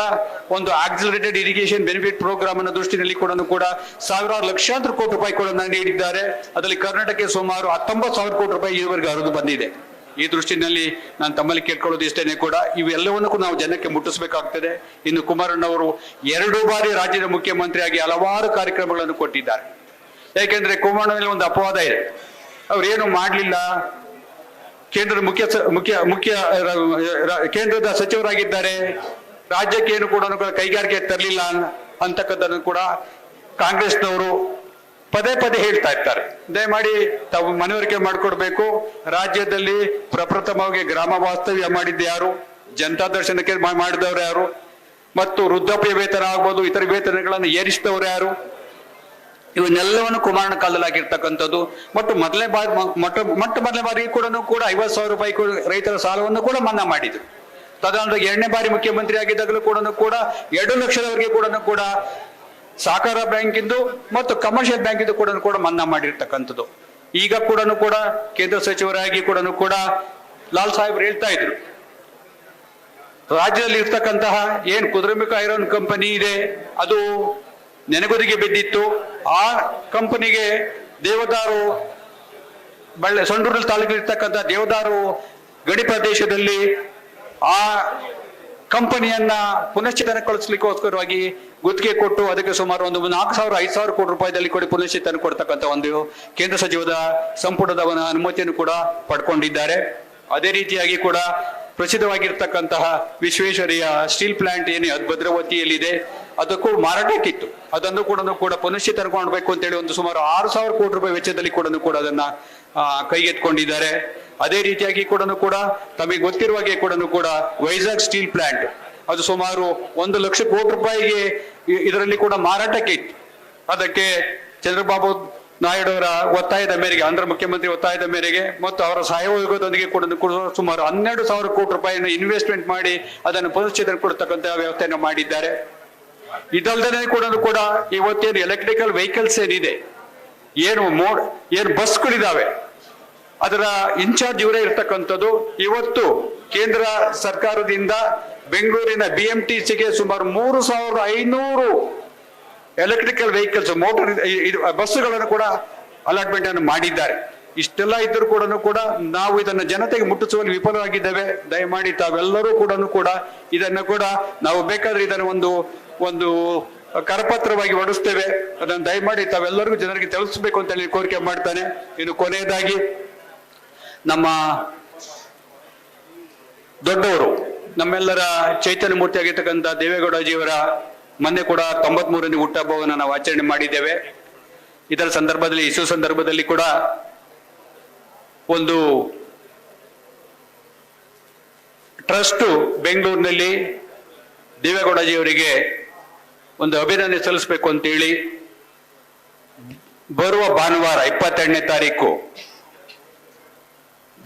ಒಂದು ಆಕ್ಸಿಲರೇಟೆಡ್ ಇರಿಗೇಷನ್ ಬೆನಿಫಿಟ್ ಪ್ರೋಗ್ರಾಮ್ ಅನ್ನೋ ದೃಷ್ಟಿಯಲ್ಲಿ ಕೂಡ ಸಾವಿರಾರು ಲಕ್ಷಾಂತರ ಕೋಟಿ ರೂಪಾಯಿ ಕೂಡ ನೀಡಿದ್ದಾರೆ. ಅದರಲ್ಲಿ ಕರ್ನಾಟಕಕ್ಕೆ ಸುಮಾರು 19,000 ಕೋಟಿ ರೂಪಾಯಿ ಈವರೆಗೆ ಹರಿದು ಬಂದಿದೆ. ಈ ದೃಷ್ಟಿನಲ್ಲಿ ನಾನು ತಮ್ಮಲ್ಲಿ ಕೇಳ್ಕೊಳ್ಳೋದು ಇಷ್ಟೇನೆ ಕೂಡ ಇವೆಲ್ಲವನ್ನೂ ಕೂಡ ನಾವು ಜನಕ್ಕೆ ಮುಟ್ಟಿಸಬೇಕಾಗ್ತದೆ. ಇನ್ನು ಕುಮಾರಣ್ಣವರು 2 ಬಾರಿ ರಾಜ್ಯದ ಮುಖ್ಯಮಂತ್ರಿಯಾಗಿ ಹಲವಾರು ಕಾರ್ಯಕ್ರಮಗಳನ್ನು ಕೊಟ್ಟಿದ್ದಾರೆ. ಯಾಕೆಂದ್ರೆ ಕುಮಾರಣ್ಣನಲ್ಲಿ ಒಂದು ಅಪವಾದ ಇದೆ, ಅವ್ರೇನು ಮಾಡಲಿಲ್ಲ, ಕೇಂದ್ರದ ಕೇಂದ್ರದ ಸಚಿವರಾಗಿದ್ದಾರೆ, ರಾಜ್ಯಕ್ಕೆ ಏನು ಕೂಡ ಕೈಗಾರಿಕೆ ತರಲಿಲ್ಲ ಅಂತಕ್ಕಂಥದ್ದು ಕೂಡ ಕಾಂಗ್ರೆಸ್ನವರು ಪದೇ ಹೇಳ್ತಾ ಇರ್ತಾರೆ. ದಯಮಾಡಿ ತಾವು ಮನವರಿಕೆ ಮಾಡಿಕೊಡ್ಬೇಕು. ರಾಜ್ಯದಲ್ಲಿ ಪ್ರಪ್ರಥಮವಾಗಿ ಗ್ರಾಮ ವಾಸ್ತವ್ಯ ಮಾಡಿದ್ದು ಯಾರು, ಜನತಾ ದರ್ಶನಕ್ಕೆ ಮಾಡಿದವರು ಯಾರು, ಮತ್ತು ವೃದ್ಧಾಪ್ಯ ವೇತನ ಆಗ್ಬೋದು ಇತರ ವೇತನಗಳನ್ನು ಏರಿಸಿದವರು ಯಾರು, ಇವನ್ನೆಲ್ಲವನ್ನು ಕುಮಾರಣ್ಣ ಕಾಲದಲ್ಲಿ ಆಗಿರ್ತಕ್ಕಂಥದ್ದು. ಮತ್ತು ಮೊದಲನೇ ಬಾರಿಗೆ ಕೂಡ 50,000 ರೂಪಾಯಿ ರೈತರ ಸಾಲವನ್ನು ಕೂಡ ಮನ್ನಾ ಮಾಡಿದ್ರು. ತದನಂತರ 2ನೇ ಬಾರಿ ಮುಖ್ಯಮಂತ್ರಿ ಆಗಿದ್ದಾಗಲೂ ಕೂಡ 2 ಲಕ್ಷದವರೆಗೆ ಕೂಡ ಸಹಕಾರ ಬ್ಯಾಂಕಿಂದು ಮತ್ತು ಕಮರ್ಷಿಯಲ್ ಬ್ಯಾಂಕಿಂದು ಕೂಡ ಮನ್ನಾ ಮಾಡಿರ್ತಕ್ಕಂಥದ್ದು. ಈಗ ಕೂಡ ಕೇಂದ್ರ ಸಚಿವರಾಗಿ ಕೂಡ ಲಾಲ್ ಸಾಹೇಬ್ರು ಹೇಳ್ತಾ ಇದ್ರು, ರಾಜ್ಯದಲ್ಲಿ ಇರ್ತಕ್ಕಂತಹ ಏನ್ ಕುದುರೆಮುಖ ಐರನ್ ಕಂಪನಿ ಇದೆ ಅದು ನೆನೆಗುದಿಗೆ ಬಿದ್ದಿತ್ತು. ಆ ಕಂಪನಿಗೆ ದೇವದಾರು ಸಂಡೂರಲ್ಲಿ ತಾಲೂಕಿನಲ್ಲಿ ಇರ್ತಕ್ಕಂಥ ದೇವದಾರು ಗಡಿ ಪ್ರದೇಶದಲ್ಲಿ ಆ ಕಂಪನಿಯನ್ನ ಪುನಶ್ಚೇತನಗೊಳಿಸಲಿಕ್ಕೋಸ್ಕರವಾಗಿ ಗುತ್ತಿಗೆ ಕೊಟ್ಟು ಅದಕ್ಕೆ ಸುಮಾರು ಒಂದು 4,000-5,000 ಕೋಟಿ ರೂಪಾಯಿದಲ್ಲಿ ಕೊಡಿ ಪುನಶ್ಚೇತನ ಕೊಡ್ತಕ್ಕಂಥ ಒಂದು ಕೇಂದ್ರ ಸಚಿವದ ಸಂಪುಟದ ಅನುಮತಿಯನ್ನು ಕೂಡ ಪಡ್ಕೊಂಡಿದ್ದಾರೆ. ಅದೇ ರೀತಿಯಾಗಿ ಕೂಡ ಪ್ರಸಿದ್ಧವಾಗಿರ್ತಕ್ಕಂತಹ ವಿಶ್ವೇಶ್ವರಯ್ಯ ಸ್ಟೀಲ್ ಪ್ಲಾಂಟ್ ಏನೇ ಭದ್ರಾವತಿಯಲ್ಲಿದೆ ಅದಕ್ಕೂ ಮಾರಾಟಕ್ಕಿತ್ತು. ಅದನ್ನು ಕೂಡ ಪುನಶ್ಚೇತನ ಮಾಡಬೇಕು ಅಂತೇಳಿ ಒಂದು ಸುಮಾರು 6,000 ಕೋಟಿ ರೂಪಾಯಿ ವೆಚ್ಚದಲ್ಲಿ ಕೂಡ ಅದನ್ನ ಕೈಗೆತ್ಕೊಂಡಿದ್ದಾರೆ. ಅದೇ ರೀತಿಯಾಗಿ ಕೂಡ ತಮಗೆ ಗೊತ್ತಿರುವ ಹಾಗೆ ಕೂಡ ವೈಜಾಗ್ ಸ್ಟೀಲ್ ಪ್ಲಾಂಟ್ ಅದು ಸುಮಾರು 1 ಲಕ್ಷ ಕೋಟಿ ರೂಪಾಯಿಗೆ ಇದರಲ್ಲಿ ಕೂಡ ಮಾರಾಟಕ್ಕೆ ಇತ್ತು. ಅದಕ್ಕೆ ಚಂದ್ರಬಾಬು ನಾಯ್ಡು ಅವರ ಒತ್ತಾಯದ ಮೇರೆಗೆ, ಆಂಧ್ರ ಮುಖ್ಯಮಂತ್ರಿ ಒತ್ತಾಯದ ಮೇರೆಗೆ ಮತ್ತು ಅವರ ಸಹಯೋಗದೊಂದಿಗೆ ಕೂಡ ಸುಮಾರು 12,000 ಕೋಟಿ ರೂಪಾಯಿಯನ್ನು ಇನ್ವೆಸ್ಟ್ಮೆಂಟ್ ಮಾಡಿ ಅದನ್ನು ಪುನಶ್ಚೇತನ ಕೊಡ್ತಕ್ಕಂಥ ವ್ಯವಸ್ಥೆಯನ್ನು ಮಾಡಿದ್ದಾರೆ. ಇದಲ್ಲದೆ ಕೂಡ ಇವತ್ತೇನು ಎಲೆಕ್ಟ್ರಿಕಲ್ ವೆಹಿಕಲ್ಸ್ ಏನಿದೆ, ಏನು ಬಸ್ಗಳಿದಾವೆ, ಅದರ ಇನ್ಚಾರ್ಜ್ ಇವರೇ ಇರ್ತಕ್ಕಂಥದ್ದು. ಇವತ್ತು ಕೇಂದ್ರ ಸರ್ಕಾರದಿಂದ ಬೆಂಗಳೂರಿನ BMTCಗೆ ಸುಮಾರು 3,500 ಎಲೆಕ್ಟ್ರಿಕಲ್ ವೆಹಿಕಲ್ಸ್ ಮೋಟರ್ ಬಸ್ಸುಗಳನ್ನು ಕೂಡ ಅಲಾಟ್ಮೆಂಟ್ ಅನ್ನು ಮಾಡಿದ್ದಾರೆ. ಇಷ್ಟೆಲ್ಲ ಇದ್ದರೂ ಕೂಡ ನಾವು ಇದನ್ನು ಜನತೆಗೆ ಮುಟ್ಟಿಸುವಲ್ಲಿ ವಿಫಲವಾಗಿದ್ದೇವೆ. ದಯಮಾಡಿ ತಾವೆಲ್ಲರೂ ಕೂಡ ಇದನ್ನು ಕೂಡ ನಾವು ಬೇಕಾದ್ರೆ ಇದನ್ನು ಒಂದು ಕರಪತ್ರವಾಗಿ ಹೊರಡಿಸ್ತೇವೆ. ಅದನ್ನು ದಯಮಾಡಿ ತಾವೆಲ್ಲರಿಗೂ ಜನರಿಗೆ ತಿಳಿಸಬೇಕು ಅಂತ ಹೇಳಿ ಕೋರಿಕೆ ಮಾಡ್ತಾನೆ. ಇನ್ನು ಕೊನೆಯದಾಗಿ ನಮ್ಮ ದೊಡ್ಡವರು, ನಮ್ಮೆಲ್ಲರ ಚೈತನ್ಯ ಮೂರ್ತಿ ಆಗಿರ್ತಕ್ಕಂಥ ದೇವೇಗೌಡಜಿಯವರ ಮೊನ್ನೆ ಕೂಡ 93ನೇ ಹುಟ್ಟಹಬ್ಬವನ್ನು ನಾವು ಆಚರಣೆ ಮಾಡಿದ್ದೇವೆ. ಇದರ ಸಂದರ್ಭದಲ್ಲಿ ಸಂದರ್ಭದಲ್ಲಿ ಕೂಡ ಒಂದು ಟ್ರಸ್ಟ್ ಬೆಂಗಳೂರಿನಲ್ಲಿ ದೇವೇಗೌಡಜಿಯವರಿಗೆ ಒಂದು ಅಭಿನಂದನೆ ಸಲ್ಲಿಸಬೇಕು ಅಂತೇಳಿ ಬರುವ ಭಾನುವಾರ 22ನೇ ತಾರೀಕು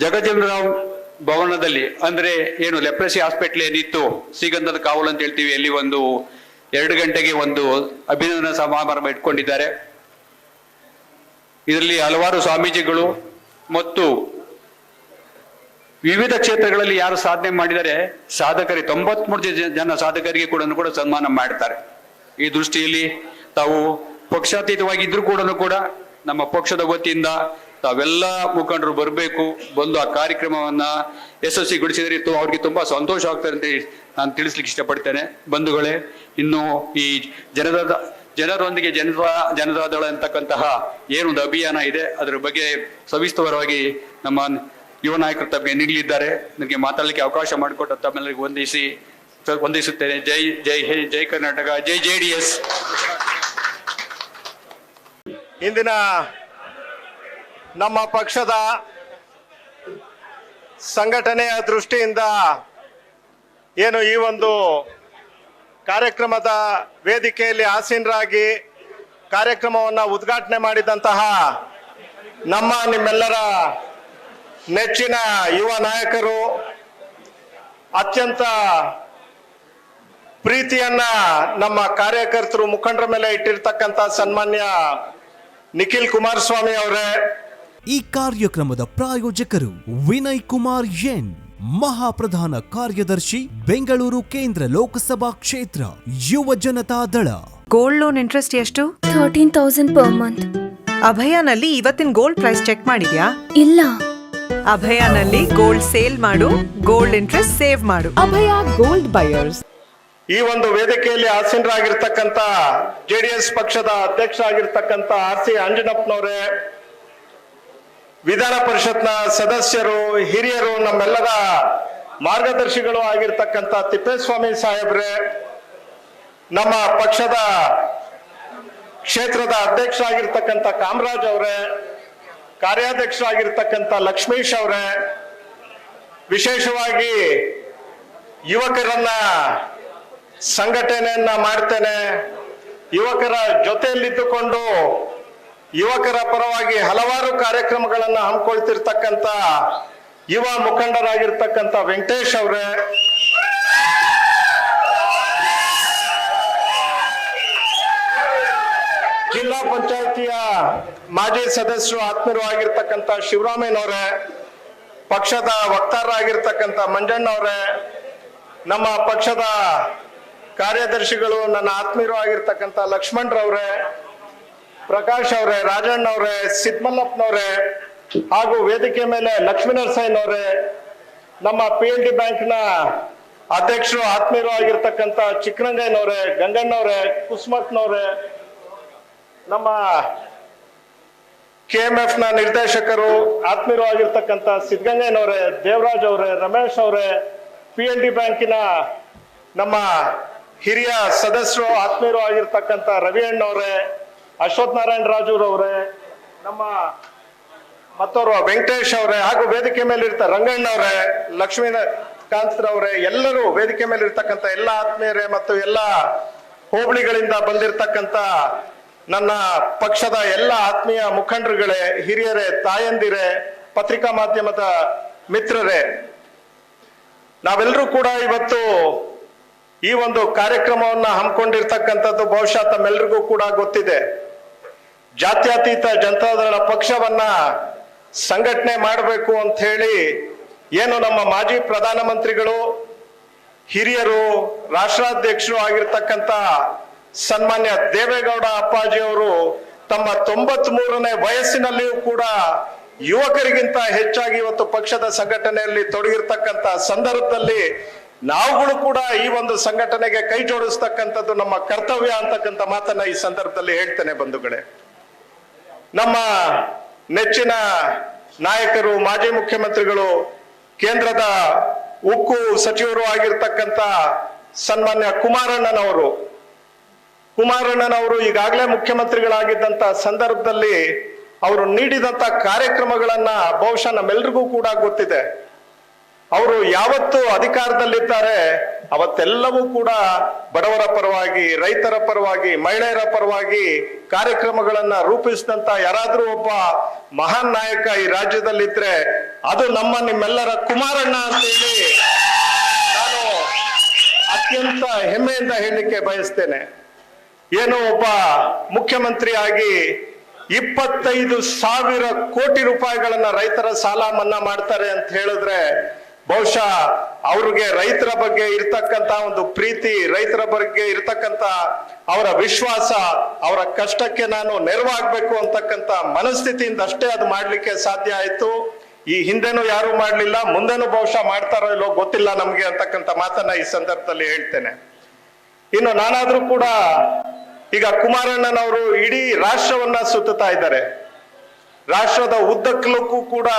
ಜಗಜೀವನರಾಮ್ ಭವನದಲ್ಲಿ, ಅಂದ್ರೆ ಏನು ಲೆಪ್ರಸಿ ಹಾಸ್ಪಿಟಲ್ ಏನಿತ್ತು ಶ್ರೀಗಂಧದ ಕಾವಲು ಅಂತ ಹೇಳ್ತೀವಿ, ಅಲ್ಲಿ 2 ಗಂಟೆಗೆ ಒಂದು ಅಭಿನಂದನಾ ಸಮಾರಂಭ ಇಟ್ಕೊಂಡಿದ್ದಾರೆ. ಇದರಲ್ಲಿ ಹಲವಾರು ಸ್ವಾಮೀಜಿಗಳು ಮತ್ತು ವಿವಿಧ ಕ್ಷೇತ್ರಗಳಲ್ಲಿ ಯಾರು ಸಾಧನೆ ಮಾಡಿದರೆ ಸಾಧಕರಿಗೆ 93 ಜನ ಸಾಧಕರಿಗೆ ಕೂಡ ಸನ್ಮಾನ ಮಾಡ್ತಾರೆ. ಈ ದೃಷ್ಟಿಯಲ್ಲಿ ತಾವು ಪಕ್ಷಾತೀತವಾಗಿದ್ರು ಕೂಡ ನಮ್ಮ ಪಕ್ಷದ ವತಿಯಿಂದ ತಾವೆಲ್ಲ ಮುಖಂಡರು ಬರಬೇಕು, ಬಂದು ಆ ಕಾರ್ಯಕ್ರಮವನ್ನ ಯಶಸ್ವಿಗೊಳಿಸಿದರೆ ಅವ್ರಿಗೆ ತುಂಬಾ ಸಂತೋಷ ಆಗ್ತದೆ ಅಂತ ನಾನು ತಿಳಿಸ್ಲಿಕ್ಕೆ ಇಷ್ಟಪಡ್ತೇನೆ. ಬಂಧುಗಳೇ, ಇನ್ನು ಈ ಜನರೊಂದಿಗೆ ಜನತಾದಳ ಅಂತಕ್ಕಂತಹ ಏನೊಂದು ಅಭಿಯಾನ ಇದೆ ಅದರ ಬಗ್ಗೆ ಸವಿಸ್ತರವಾಗಿ ನಮ್ಮ ಯುವ ನಾಯಕರು ತಮಗೆ ನೀಡಲಿದ್ದಾರೆ. ನನಗೆ ಮಾತಾಡಲಿಕ್ಕೆ ಅವಕಾಶ ಮಾಡಿಕೊಟ್ಟ ತಮ್ಮೆಲ್ಲರಿಗೂ ವಂದಿಸುತ್ತೇನೆ. ಜೈ ಜೈ ಜೈ ಕರ್ನಾಟಕ, ಜೈ JDS. ಇಂದಿನ ನಮ್ಮ ಪಕ್ಷದ ಸಂಘಟನೆಯ ದೃಷ್ಟಿಯಿಂದ ಏನು ಈ ಒಂದು ಕಾರ್ಯಕ್ರಮದ ವೇದಿಕೆಯಲ್ಲಿ ಆಸೀನರಾಗಿ ಕಾರ್ಯಕ್ರಮವನ್ನು ಉದ್ಘಾಟನೆ ಮಾಡಿದಂತಹ ನಿಮ್ಮೆಲ್ಲರ ನೆಚ್ಚಿನ ಯುವ ನಾಯಕರು, ಅತ್ಯಂತ ಪ್ರೀತಿಯನ್ನ ನಮ್ಮ ಕಾರ್ಯಕರ್ತರು ಮುಖಂಡರ ಮೇಲೆ ಇಟ್ಟಿರ್ತಕ್ಕಂಥ ಸನ್ಮಾನ್ಯ ನಿಖಿಲ್ ಕುಮಾರಸ್ವಾಮಿ ಅವರೇ. ಈ ಕಾರ್ಯಕ್ರಮದ ಪ್ರಾಯೋಜಕರು ವಿನಯ್ ಕುಮಾರ್ ಎನ್, ಮಹಾಪ್ರಧಾನ ಕಾರ್ಯದರ್ಶಿ, ಬೆಂಗಳೂರು ಕೇಂದ್ರ ಲೋಕಸಭಾ ಕ್ಷೇತ್ರ, ಯುವ ಜನತಾ ದಳ. ಗೋಲ್ಡ್ ಲೋನ್ ಇಂಟ್ರೆಸ್ಟ್ ಎಷ್ಟು? 13,000 ಪರ್ ಮಂತ್. ಅಭಯನಲ್ಲಿ ಇವತ್ತಿನ ಗೋಲ್ಡ್ ಪ್ರೈಸ್ ಚೆಕ್ ಮಾಡಿದ್ಯಾ? ಇಲ್ಲ. ಅಭಯನಲ್ಲಿ ಗೋಲ್ಡ್ ಸೇಲ್ ಮಾಡು, ಗೋಲ್ಡ್ ಇಂಟ್ರೆಸ್ಟ್ ಸೇವ್ ಮಾಡು. ಅಭಯ ಗೋಲ್ಡ್ ಬಯರ್ಸ್. ಈ ಒಂದು ವೇದಿಕೆಯಲ್ಲಿ ಆಸೀನರಾಗಿರ್ತಕ್ಕಂಥ JDS ಪಕ್ಷದ ಅಧ್ಯಕ್ಷ ಆಗಿರ್ತಕ್ಕಂಥ RC ಅಂಜನಪ್ಪನವರೇ, ವಿಧಾನ ಪರಿಷತ್ನ ಸದಸ್ಯರು, ಹಿರಿಯರು, ನಮ್ಮೆಲ್ಲರ ಮಾರ್ಗದರ್ಶಿಗಳು ಆಗಿರ್ತಕ್ಕಂಥ ತಿಪ್ಪೇಸ್ವಾಮಿ ಸಾಹೇಬ್ರೆ, ನಮ್ಮ ಪಕ್ಷದ ಕ್ಷೇತ್ರದ ಅಧ್ಯಕ್ಷ ಆಗಿರ್ತಕ್ಕಂಥ ಕಾಮರಾಜ್ ಅವರೇ, ಕಾರ್ಯಾಧ್ಯಕ್ಷರಾಗಿರ್ತಕ್ಕಂಥ ಲಕ್ಷ್ಮೀಶ್ ಅವರೇ, ವಿಶೇಷವಾಗಿ ಯುವಕರನ್ನ ಸಂಘಟನೆಯನ್ನ ಮಾಡ್ತೇನೆ, ಯುವಕರ ಜೊತೆಯಲ್ಲಿದ್ದುಕೊಂಡು ಯುವಕರ ಪರವಾಗಿ ಹಲವಾರು ಕಾರ್ಯಕ್ರಮಗಳನ್ನ ಹಮ್ಮಿಕೊಳ್ತಿರ್ತಕ್ಕಂಥ ಯುವ ಮುಖಂಡರಾಗಿರ್ತಕ್ಕಂಥ ವೆಂಕಟೇಶ್ ಅವರೇ, ಜಿಲ್ಲಾ ಪಂಚಾಯತಿಯ ಮಾಜಿ ಸದಸ್ಯರು ಆತ್ಮೀಯರು ಆಗಿರ್ತಕ್ಕಂಥ ಶಿವರಾಮಯ್ಯನವರೇ, ಪಕ್ಷದ ವಕ್ತಾರರಾಗಿರ್ತಕ್ಕಂಥ ಮಂಜಣ್ಣವರೇ, ನಮ್ಮ ಪಕ್ಷದ ಕಾರ್ಯದರ್ಶಿಗಳು, ನನ್ನ ಆತ್ಮೀಯರು ಆಗಿರ್ತಕ್ಕಂಥ ಲಕ್ಷ್ಮಣರವ್ರೆ, ಪ್ರಕಾಶ್ ಅವರೇ, ರಾಜಣ್ಣ ಅವರೇ, ಸಿದ್ಮಲ್ಲಪ್ಪನವರೇ, ಹಾಗೂ ವೇದಿಕೆ ಮೇಲೆ ಲಕ್ಷ್ಮೀನರಸಯ್ಯನವರೇ, ನಮ್ಮ PLD ಬ್ಯಾಂಕ್ನ ಅಧ್ಯಕ್ಷರು ಆತ್ಮೀಯರು ಆಗಿರ್ತಕ್ಕಂಥ ಚಿಕ್ಕರಂಗಯ್ಯನವರೇ, ಗಂಗಣ್ಣವರೇ, ಕುಸುಮಕ್ಕನವರೇ, ನಮ್ಮ KMF ನ ನಿರ್ದೇಶಕರು ಆತ್ಮೀಯರು ಆಗಿರ್ತಕ್ಕಂಥ ಸಿದ್ಧಗಂಗಯ್ಯನವರೇ, ದೇವರಾಜ್ ಅವರೇ, ರಮೇಶ್ ಅವರೇ, PLD ಬ್ಯಾಂಕಿನ ನಮ್ಮ ಹಿರಿಯ ಸದಸ್ಯರು ಆತ್ಮೀಯರು ಆಗಿರ್ತಕ್ಕಂಥ ರವಿ ಅಣ್ಣವರೇ, ಅಶ್ವಥ್ ನಾರಾಯಣ ರಾಜುರವರೇ, ನಮ್ಮ ಮತ್ತವರು ವೆಂಕಟೇಶ್ ಅವರೇ, ಹಾಗೂ ವೇದಿಕೆ ಮೇಲೆ ಇರ್ತಾರೆ ರಂಗಣ್ಣವರೇ, ಲಕ್ಷ್ಮೀಕಾಂತ್ರವರೇ, ಎಲ್ಲರೂ ವೇದಿಕೆ ಮೇಲೆ ಇರ್ತಕ್ಕಂಥ ಎಲ್ಲ ಆತ್ಮೀಯರೇ ಮತ್ತು ಎಲ್ಲ ಹೋಬಳಿಗಳಿಂದ ಬಂದಿರತಕ್ಕಂಥ ನನ್ನ ಪಕ್ಷದ ಎಲ್ಲ ಆತ್ಮೀಯ ಮುಖಂಡರುಗಳೇ, ಹಿರಿಯರೇ, ತಾಯಂದಿರೇ, ಪತ್ರಿಕಾ ಮಾಧ್ಯಮದ ಮಿತ್ರರೇ, ನಾವೆಲ್ಲರೂ ಕೂಡ ಇವತ್ತು ಈ ಒಂದು ಕಾರ್ಯಕ್ರಮವನ್ನ ಹಮ್ಮಿಕೊಂಡಿರ್ತಕ್ಕಂಥದ್ದು ಬಹುಶಃ ತಮ್ಮೆಲ್ಲರಿಗೂ ಕೂಡ ಗೊತ್ತಿದೆ. ಜಾತ್ಯತೀತ ಜನತಾದಳ ಪಕ್ಷವನ್ನ ಸಂಘಟನೆ ಮಾಡಬೇಕು ಅಂತ ಹೇಳಿ ಏನು ನಮ್ಮ ಮಾಜಿ ಪ್ರಧಾನಮಂತ್ರಿಗಳು, ಹಿರಿಯರು, ರಾಷ್ಟ್ರಾಧ್ಯಕ್ಷರು ಆಗಿರ್ತಕ್ಕಂಥ ಸನ್ಮಾನ್ಯ ದೇವೇಗೌಡ ಅಪ್ಪಾಜಿಯವರು ತಮ್ಮ 93ನೇ ವಯಸ್ಸಿನಲ್ಲಿಯೂ ಕೂಡ ಯುವಕರಿಗಿಂತ ಹೆಚ್ಚಾಗಿ ಇವತ್ತು ಪಕ್ಷದ ಸಂಘಟನೆಯಲ್ಲಿ ತೊಡಗಿರ್ತಕ್ಕಂಥ ಸಂದರ್ಭದಲ್ಲಿ ನಾವುಗಳು ಕೂಡ ಈ ಒಂದು ಸಂಘಟನೆಗೆ ಕೈ ಜೋಡಿಸ್ತಕ್ಕಂಥದ್ದು ನಮ್ಮ ಕರ್ತವ್ಯ ಅಂತಕ್ಕಂಥ ಮಾತನ್ನ ಈ ಸಂದರ್ಭದಲ್ಲಿ ಹೇಳ್ತೇನೆ ಬಂಧುಗಳೇ. ನಮ್ಮ ನೆಚ್ಚಿನ ನಾಯಕರು, ಮಾಜಿ ಮುಖ್ಯಮಂತ್ರಿಗಳು, ಕೇಂದ್ರದ ಉಕ್ಕು ಸಚಿವರು ಆಗಿರ್ತಕ್ಕಂಥ ಸನ್ಮಾನ್ಯ ಕುಮಾರಣ್ಣನವರು ಈಗಾಗಲೇ ಮುಖ್ಯಮಂತ್ರಿಗಳಾಗಿದ್ದಂತ ಸಂದರ್ಭದಲ್ಲಿ ಅವರು ನೀಡಿದಂತ ಕಾರ್ಯಕ್ರಮಗಳನ್ನ ಬಹುಶಃ ನಮ್ಮೆಲ್ರಿಗೂ ಕೂಡ ಗೊತ್ತಿದೆ. ಅವರು ಯಾವತ್ತು ಅಧಿಕಾರದಲ್ಲಿದ್ದಾರೆ ಅವತ್ತೆಲ್ಲವೂ ಕೂಡ ಬಡವರ ಪರವಾಗಿ, ರೈತರ ಪರವಾಗಿ, ಮಹಿಳೆಯರ ಪರವಾಗಿ ಕಾರ್ಯಕ್ರಮಗಳನ್ನ ರೂಪಿಸಿದಂತ ಯಾರಾದ್ರೂ ಒಬ್ಬ ಮಹಾನ್ ನಾಯಕ ಈ ರಾಜ್ಯದಲ್ಲಿದ್ರೆ ಅದು ನಿಮ್ಮೆಲ್ಲರ ಕುಮಾರಣ್ಣ ಅಂತ ಹೇಳಿ ನಾನು ಅತ್ಯಂತ ಹೆಮ್ಮೆಯಿಂದ ಹೇಳಲಿಕ್ಕೆ ಬಯಸ್ತೇನೆ. ಏನು ಒಬ್ಬ ಮುಖ್ಯಮಂತ್ರಿ ಆಗಿ 25,000 ಕೋಟಿ ರೂಪಾಯಿಗಳನ್ನ ರೈತರ ಸಾಲ ಮನ್ನಾ ಮಾಡ್ತಾರೆ ಅಂತ ಹೇಳಿದ್ರೆ ಬಹುಶಃ ಅವ್ರಿಗೆ ರೈತರ ಬಗ್ಗೆ ಇರ್ತಕ್ಕಂತ ಒಂದು ಪ್ರೀತಿ, ರೈತರ ಬಗ್ಗೆ ಇರ್ತಕ್ಕಂತ ಅವರ ವಿಶ್ವಾಸ, ಅವರ ಕಷ್ಟಕ್ಕೆ ನಾನು ನೆರವಾಗಬೇಕು ಅಂತಕ್ಕಂತ ಮನಸ್ಥಿತಿಯಿಂದ ಅಷ್ಟೇ ಅದು ಮಾಡ್ಲಿಕ್ಕೆ ಸಾಧ್ಯ ಆಯ್ತು. ಈ ಹಿಂದೆನೂ ಯಾರು ಮಾಡ್ಲಿಲ್ಲ, ಮುಂದೆನೂ ಬಹುಶಃ ಮಾಡ್ತಾರೋ ಇಲ್ಲೋ ಗೊತ್ತಿಲ್ಲ ನಮ್ಗೆ ಅಂತಕ್ಕಂಥ ಮಾತನ್ನ ಈ ಸಂದರ್ಭದಲ್ಲಿ ಹೇಳ್ತೇನೆ. ಇನ್ನು ನಾನಾದ್ರೂ ಕೂಡ ಈಗ ಕುಮಾರಣ್ಣನವರು ಇಡೀ ರಾಷ್ಟ್ರವನ್ನ ಸುತ್ತುತ್ತಾ ಇದ್ದಾರೆ. ರಾಷ್ಟ್ರದ ಉದ್ದಕ್ಕೂ ಕೂಡ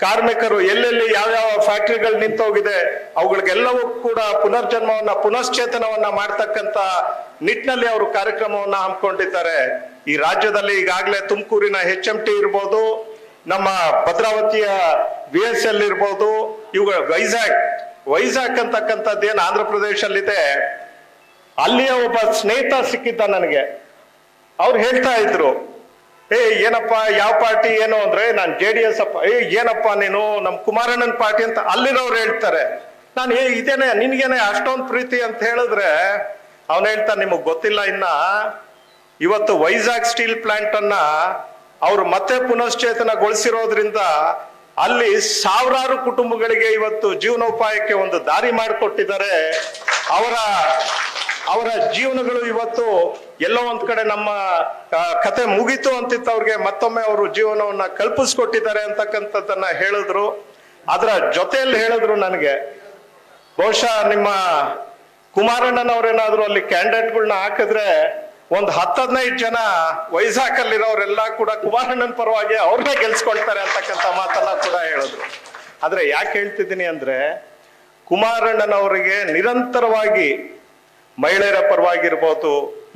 ಕಾರ್ಮಿಕರು ಎಲ್ಲೆಲ್ಲಿ ಯಾವ್ಯಾವ ಫ್ಯಾಕ್ಟರಿಗಳು ನಿಂತೋಗಿದೆ ಅವುಗಳಿಗೆಲ್ಲವೂ ಕೂಡ ಪುನರ್ಜನ್ಮವನ್ನ, ಪುನಶ್ಚೇತನವನ್ನ ಮಾಡ್ತಕ್ಕಂತ ನಿಟ್ಟಿನಲ್ಲಿ ಅವರು ಕಾರ್ಯಕ್ರಮವನ್ನ ಹಮ್ಮಿಕೊಂಡಿದ್ದಾರೆ. ಈ ರಾಜ್ಯದಲ್ಲಿ ಈಗಾಗಲೇ ತುಮಕೂರಿನ HMT ಇರ್ಬೋದು, ನಮ್ಮ ಭದ್ರಾವತಿಯ VSL ಇರ್ಬೋದು, ಇವುಗಳ ವೈಜಾಗ್ ಅಂತಕ್ಕಂಥದ್ದೇನು ಆಂಧ್ರ ಪ್ರದೇಶಲ್ಲಿದೆ, ಅಲ್ಲಿಯ ಒಬ್ಬ ಸ್ನೇಹಿತ ಸಿಕ್ಕಿದ್ದ ನನಗೆ. ಅವ್ರು ಹೇಳ್ತಾ ಇದ್ರು, ಏನಪ್ಪ ಯಾವ ಪಾರ್ಟಿ ಏನು ಅಂದ್ರೆ ನಾನು JDS ಅಪ್ಪ. ಏನಪ್ಪ ನೀನು ನಮ್ಮ ಕುಮಾರಣ್ಣನ ಪಾರ್ಟಿ ಅಂತ ಅಲ್ಲಿರೋರು ಹೇಳ್ತಾರೆ. ನಾನು ಇದೇನೆ ನಿನ್ಗೇನೆ ಅಷ್ಟೊಂದು ಪ್ರೀತಿ ಅಂತ ಹೇಳಿದ್ರೆ ಅವನು ಹೇಳ್ತಾ ನಿಮಗ್ ಗೊತ್ತಿಲ್ಲ, ಇನ್ನ ಇವತ್ತು ವೈಜಾಗ್ ಸ್ಟೀಲ್ ಪ್ಲಾಂಟ್ ಅನ್ನ ಅವ್ರು ಮತ್ತೆ ಪುನಶ್ಚೇತನಗೊಳಿಸಿರೋದ್ರಿಂದ ಅಲ್ಲಿ ಸಾವಿರಾರು ಕುಟುಂಬಗಳಿಗೆ ಇವತ್ತು ಜೀವನೋಪಾಯಕ್ಕೆ ಒಂದು ದಾರಿ ಮಾಡಿಕೊಟ್ಟಿದ್ದಾರೆ. ಅವರ ಜೀವನಗಳು ಇವತ್ತು ಎಲ್ಲೋ ಒಂದ್ ಕಡೆ ನಮ್ಮ ಕತೆ ಮುಗೀತು ಅಂತಿತ್ತು ಅವ್ರಿಗೆ ಮತ್ತೊಮ್ಮೆ ಅವರು ಜೀವನವನ್ನ ಕಲ್ಪಿಸ್ಕೊಟ್ಟಿದ್ದಾರೆ ಅಂತಕ್ಕಂಥದ್ದನ್ನ ಹೇಳಿದ್ರು. ಅದರ ಜೊತೆಯಲ್ಲಿ ಹೇಳಿದ್ರು ನನಗೆ, ಬಹುಶಃ ನಿಮ್ಮ ಕುಮಾರಣ್ಣನವ್ರೇನಾದ್ರು ಅಲ್ಲಿ ಕ್ಯಾಂಡಿಡೇಟ್ಗಳನ್ನ ಹಾಕಿದ್ರೆ ಒಂದು 10-15 ಜನ ವೈಜಾಗ್ ಅಲ್ಲಿರೋರೆಲ್ಲ ಕೂಡ ಕುಮಾರಣ್ಣನ ಪರವಾಗಿ ಅವ್ರನ್ನೇ ಗೆಲ್ಸ್ಕೊಳ್ತಾರೆ ಅಂತಕ್ಕಂಥ ಮಾತನ್ನ ಕೂಡ ಹೇಳಿದ್ರು. ಆದ್ರೆ ಯಾಕೆ ಹೇಳ್ತಿದ್ದೀನಿ ಅಂದ್ರೆ, ಕುಮಾರಣ್ಣನವರಿಗೆ ನಿರಂತರವಾಗಿ ಮಹಿಳೆಯರ ಪರವಾಗಿರ್ಬೋದು,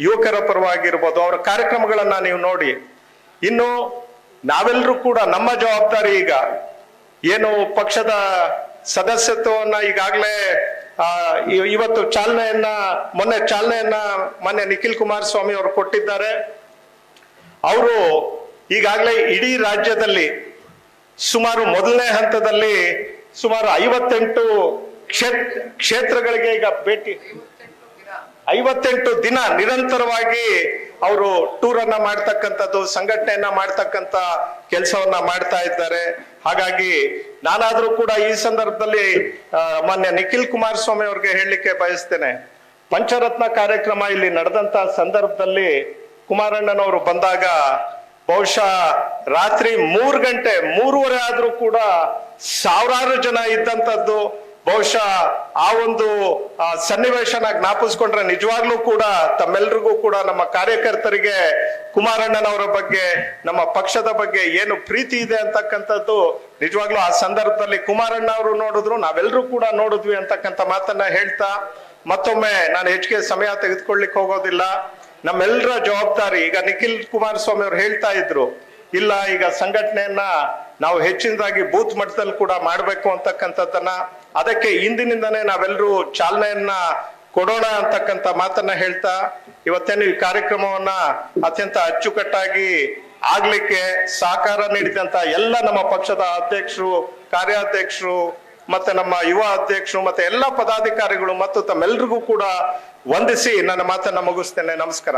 ಯುವಕರ ಪರವಾಗಿರ್ಬೋದು, ಅವರ ಕಾರ್ಯಕ್ರಮಗಳನ್ನ ನೀವು ನೋಡಿ. ಇನ್ನು ನಾವೆಲ್ಲರೂ ಕೂಡ ನಮ್ಮ ಜವಾಬ್ದಾರಿ ಈಗ ಏನು ಪಕ್ಷದ ಸದಸ್ಯತ್ವವನ್ನ ಈಗಾಗಲೇ ಇವತ್ತು ಮೊನ್ನೆ ನಿಖಿಲ್ ಕುಮಾರಸ್ವಾಮಿ ಅವರು ಕೊಟ್ಟಿದ್ದಾರೆ. ಅವರು ಈಗಾಗಲೇ ಇಡೀ ರಾಜ್ಯದಲ್ಲಿ ಸುಮಾರು ಮೊದಲನೇ ಹಂತದಲ್ಲಿ ಸುಮಾರು 58 ಕ್ಷೇತ್ರಗಳಿಗೆ ಈಗ ಭೇಟಿ 58 ದಿನ ನಿರಂತರವಾಗಿ ಅವರು ಟೂರ್ ಅನ್ನ ಮಾಡ್ತಕ್ಕಂಥದ್ದು, ಸಂಘಟನೆಯನ್ನ ಮಾಡ್ತಕ್ಕಂಥ ಕೆಲಸವನ್ನ ಮಾಡ್ತಾ ಇದ್ದಾರೆ. ಹಾಗಾಗಿ ನಾನಾದ್ರೂ ಕೂಡ ಈ ಸಂದರ್ಭದಲ್ಲಿ ಮಾನ್ಯ ನಿಖಿಲ್ ಕುಮಾರಸ್ವಾಮಿ ಅವ್ರಿಗೆ ಹೇಳಲಿಕ್ಕೆ ಬಯಸ್ತೇನೆ, ಪಂಚರತ್ನ ಕಾರ್ಯಕ್ರಮ ಇಲ್ಲಿ ನಡೆದಂತ ಸಂದರ್ಭದಲ್ಲಿ ಕುಮಾರಣ್ಣನವರು ಬಂದಾಗ ಬಹುಶಃ ರಾತ್ರಿ 3 ಗಂಟೆ 3:30 ಆದ್ರೂ ಕೂಡ ಸಾವಿರಾರು ಜನ ಇದ್ದಂಥದ್ದು. ಬಹುಶಃ ಆ ಒಂದು ಸನ್ನಿವೇಶನ ಜ್ಞಾಪಿಸ್ಕೊಂಡ್ರೆ ನಿಜವಾಗ್ಲೂ ಕೂಡ ತಮ್ಮೆಲ್ರಿಗೂ ಕೂಡ ನಮ್ಮ ಕಾರ್ಯಕರ್ತರಿಗೆ ಕುಮಾರಣ್ಣನವರ ಬಗ್ಗೆ, ನಮ್ಮ ಪಕ್ಷದ ಬಗ್ಗೆ ಏನು ಪ್ರೀತಿ ಇದೆ ಅಂತಕ್ಕಂಥದ್ದು ನಿಜವಾಗ್ಲೂ ಆ ಸಂದರ್ಭದಲ್ಲಿ ಕುಮಾರಣ್ಣ ಅವರು ನೋಡಿದ್ರು, ನಾವೆಲ್ಲರೂ ಕೂಡ ನೋಡಿದ್ವಿ ಅಂತಕ್ಕಂಥ ಮಾತನ್ನ ಹೇಳ್ತಾ ಮತ್ತೊಮ್ಮೆ ನಾನು ಹೆಚ್ಚಿಗೆ ಸಮಯ ತೆಗೆದುಕೊಳ್ಳಿಕ್ಕೆ ಹೋಗೋದಿಲ್ಲ. ನಮ್ಮೆಲ್ಲರ ಜವಾಬ್ದಾರಿ, ಈಗ ನಿಖಿಲ್ ಕುಮಾರಸ್ವಾಮಿ ಅವರು ಹೇಳ್ತಾ ಇದ್ರು, ಇಲ್ಲ ಈಗ ಸಂಘಟನೆಯನ್ನ ನಾವು ಹೆಚ್ಚಿನದಾಗಿ ಬೂತ್ ಮಟ್ಟದಲ್ಲಿ ಕೂಡ ಮಾಡಬೇಕು ಅಂತಕ್ಕಂಥದ್ದನ್ನ, ಅದಕ್ಕೆ ಇಂದಿನಿಂದನೇ ನಾವೆಲ್ಲರೂ ಚಾಲನೆಯನ್ನ ಕೊಡೋಣ ಅಂತಕ್ಕಂಥ ಮಾತನ್ನ ಹೇಳ್ತಾ ಇವತ್ತೇನು ಈ ಕಾರ್ಯಕ್ರಮವನ್ನ ಅತ್ಯಂತ ಅಚ್ಚುಕಟ್ಟಾಗಿ ಆಗ್ಲಿಕ್ಕೆ ಸಹಕಾರ ನೀಡಿದಂತ ಎಲ್ಲ ನಮ್ಮ ಪಕ್ಷದ ಅಧ್ಯಕ್ಷರು, ಕಾರ್ಯಾಧ್ಯಕ್ಷರು, ಮತ್ತೆ ನಮ್ಮ ಯುವ ಅಧ್ಯಕ್ಷರು, ಮತ್ತೆ ಎಲ್ಲ ಪದಾಧಿಕಾರಿಗಳು ಮತ್ತು ತಮ್ಮೆಲ್ಲರಿಗೂ ಕೂಡ ವಂದಿಸಿ ನನ್ನ ಮಾತನ್ನ ಮುಗಿಸ್ತೇನೆ. ನಮಸ್ಕಾರ.